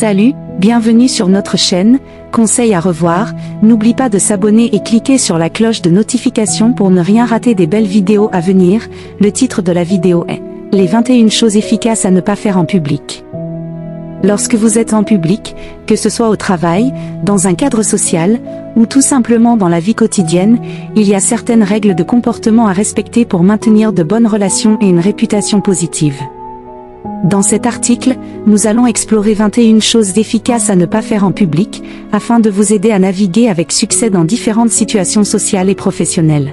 Salut, bienvenue sur notre chaîne, conseil à revoir, n'oublie pas de s'abonner et cliquer sur la cloche de notification pour ne rien rater des belles vidéos à venir. Le titre de la vidéo est « Les 21 choses efficaces à ne pas faire en public ». Lorsque vous êtes en public, que ce soit au travail, dans un cadre social, ou tout simplement dans la vie quotidienne, il y a certaines règles de comportement à respecter pour maintenir de bonnes relations et une réputation positive. Dans cet article, nous allons explorer 21 choses efficaces à ne pas faire en public, afin de vous aider à naviguer avec succès dans différentes situations sociales et professionnelles.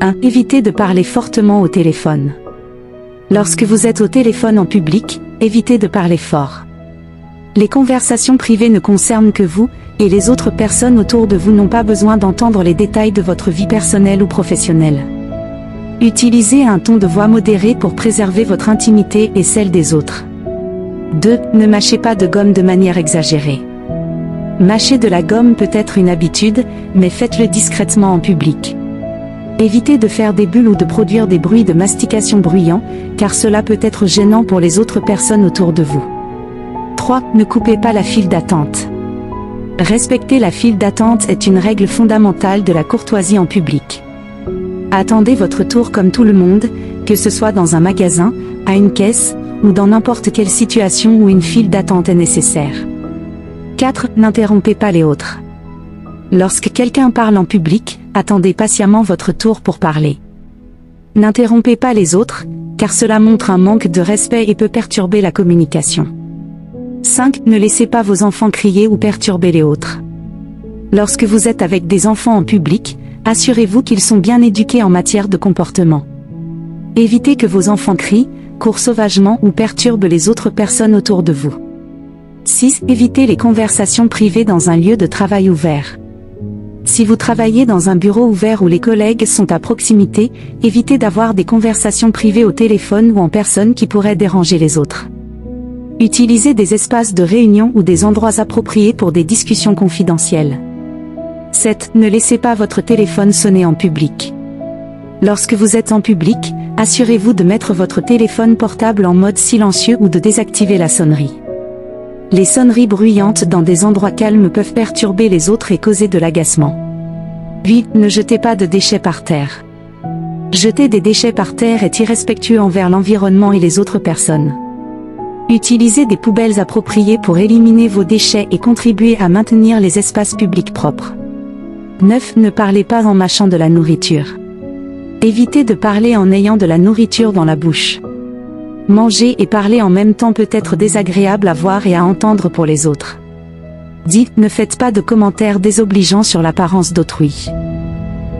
1. Évitez de parler fortement au téléphone. Lorsque vous êtes au téléphone en public, évitez de parler fort. Les conversations privées ne concernent que vous, et les autres personnes autour de vous n'ont pas besoin d'entendre les détails de votre vie personnelle ou professionnelle. Utilisez un ton de voix modéré pour préserver votre intimité et celle des autres. 2. Ne mâchez pas de gomme de manière exagérée. Mâcher de la gomme peut être une habitude, mais faites-le discrètement en public. Évitez de faire des bulles ou de produire des bruits de mastication bruyants, car cela peut être gênant pour les autres personnes autour de vous. 3. Ne coupez pas la file d'attente. Respecter la file d'attente est une règle fondamentale de la courtoisie en public. Attendez votre tour comme tout le monde, que ce soit dans un magasin, à une caisse, ou dans n'importe quelle situation où une file d'attente est nécessaire. 4. N'interrompez pas les autres. Lorsque quelqu'un parle en public, attendez patiemment votre tour pour parler. N'interrompez pas les autres, car cela montre un manque de respect et peut perturber la communication. 5. Ne laissez pas vos enfants crier ou perturber les autres. Lorsque vous êtes avec des enfants en public, assurez-vous qu'ils sont bien éduqués en matière de comportement. Évitez que vos enfants crient, courent sauvagement ou perturbent les autres personnes autour de vous. 6. Évitez les conversations privées dans un lieu de travail ouvert. Si vous travaillez dans un bureau ouvert où les collègues sont à proximité, évitez d'avoir des conversations privées au téléphone ou en personne qui pourraient déranger les autres. Utilisez des espaces de réunion ou des endroits appropriés pour des discussions confidentielles. 7. Ne laissez pas votre téléphone sonner en public. Lorsque vous êtes en public, assurez-vous de mettre votre téléphone portable en mode silencieux ou de désactiver la sonnerie. Les sonneries bruyantes dans des endroits calmes peuvent perturber les autres et causer de l'agacement. 8. Ne jetez pas de déchets par terre. Jeter des déchets par terre est irrespectueux envers l'environnement et les autres personnes. Utilisez des poubelles appropriées pour éliminer vos déchets et contribuer à maintenir les espaces publics propres. 9. Ne parlez pas en mâchant de la nourriture. Évitez de parler en ayant de la nourriture dans la bouche. Manger et parler en même temps peut être désagréable à voir et à entendre pour les autres. 10. Ne faites pas de commentaires désobligeants sur l'apparence d'autrui.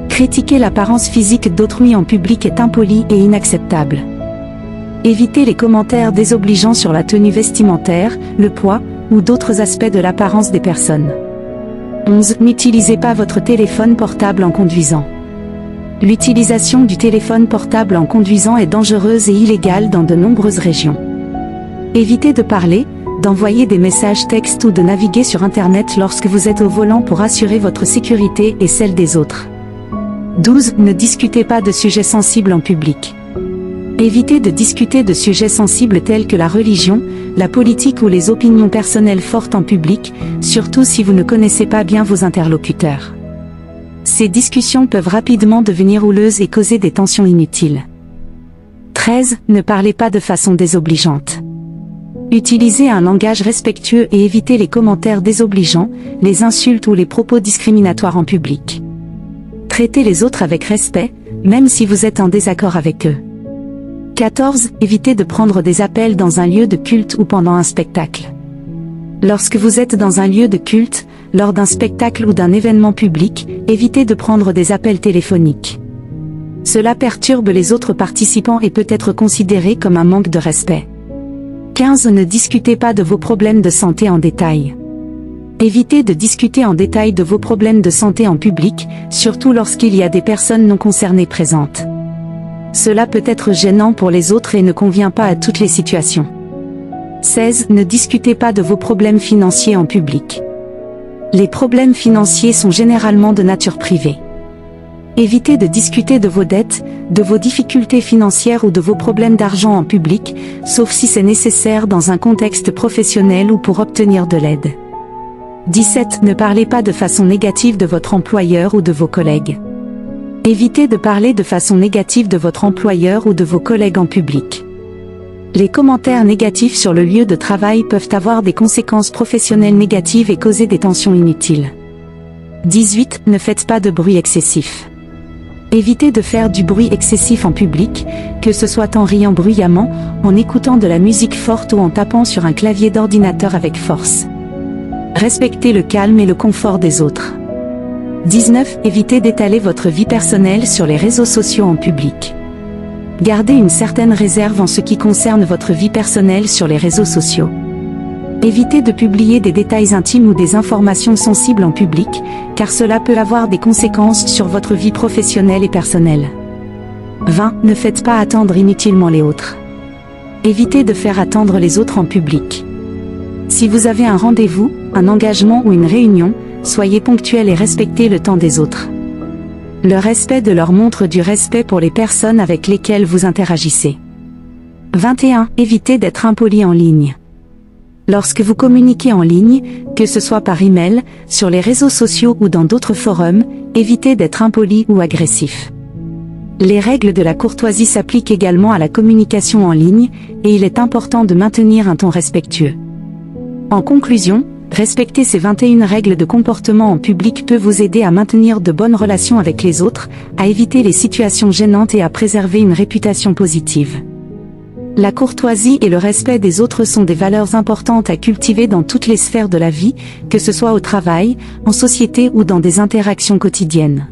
Critiquer l'apparence physique d'autrui en public est impoli et inacceptable. Évitez les commentaires désobligeants sur la tenue vestimentaire, le poids, ou d'autres aspects de l'apparence des personnes. 11. N'utilisez pas votre téléphone portable en conduisant. L'utilisation du téléphone portable en conduisant est dangereuse et illégale dans de nombreuses régions. Évitez de parler, d'envoyer des messages textes ou de naviguer sur Internet lorsque vous êtes au volant pour assurer votre sécurité et celle des autres. 12. Ne discutez pas de sujets sensibles en public. Évitez de discuter de sujets sensibles tels que la religion, la politique ou les opinions personnelles fortes en public, surtout si vous ne connaissez pas bien vos interlocuteurs. Ces discussions peuvent rapidement devenir houleuses et causer des tensions inutiles. 13. Ne parlez pas de façon désobligeante. Utilisez un langage respectueux et évitez les commentaires désobligeants, les insultes ou les propos discriminatoires en public. Traitez les autres avec respect, même si vous êtes en désaccord avec eux. 14. Évitez de prendre des appels dans un lieu de culte ou pendant un spectacle. Lorsque vous êtes dans un lieu de culte, lors d'un spectacle ou d'un événement public, évitez de prendre des appels téléphoniques. Cela perturbe les autres participants et peut être considéré comme un manque de respect. 15. Ne discutez pas de vos problèmes de santé en détail. Évitez de discuter en détail de vos problèmes de santé en public, surtout lorsqu'il y a des personnes non concernées présentes. Cela peut être gênant pour les autres et ne convient pas à toutes les situations. 16. Ne discutez pas de vos problèmes financiers en public. Les problèmes financiers sont généralement de nature privée. Évitez de discuter de vos dettes, de vos difficultés financières ou de vos problèmes d'argent en public, sauf si c'est nécessaire dans un contexte professionnel ou pour obtenir de l'aide. 17. Ne parlez pas de façon négative de votre employeur ou de vos collègues. Évitez de parler de façon négative de votre employeur ou de vos collègues en public. Les commentaires négatifs sur le lieu de travail peuvent avoir des conséquences professionnelles négatives et causer des tensions inutiles. 18. Ne faites pas de bruit excessif. Évitez de faire du bruit excessif en public, que ce soit en riant bruyamment, en écoutant de la musique forte ou en tapant sur un clavier d'ordinateur avec force. Respectez le calme et le confort des autres. 19. Évitez d'étaler votre vie personnelle sur les réseaux sociaux en public. Gardez une certaine réserve en ce qui concerne votre vie personnelle sur les réseaux sociaux. Évitez de publier des détails intimes ou des informations sensibles en public, car cela peut avoir des conséquences sur votre vie professionnelle et personnelle. 20. Ne faites pas attendre inutilement les autres. Évitez de faire attendre les autres en public. Si vous avez un rendez-vous, un engagement ou une réunion, soyez ponctuel et respectez le temps des autres. Le respect de leur montre du respect pour les personnes avec lesquelles vous interagissez. 21. Évitez d'être impoli en ligne. Lorsque vous communiquez en ligne, que ce soit par email, sur les réseaux sociaux ou dans d'autres forums, évitez d'être impoli ou agressif. Les règles de la courtoisie s'appliquent également à la communication en ligne, et il est important de maintenir un ton respectueux. En conclusion, respecter ces 21 règles de comportement en public peut vous aider à maintenir de bonnes relations avec les autres, à éviter les situations gênantes et à préserver une réputation positive. La courtoisie et le respect des autres sont des valeurs importantes à cultiver dans toutes les sphères de la vie, que ce soit au travail, en société ou dans des interactions quotidiennes.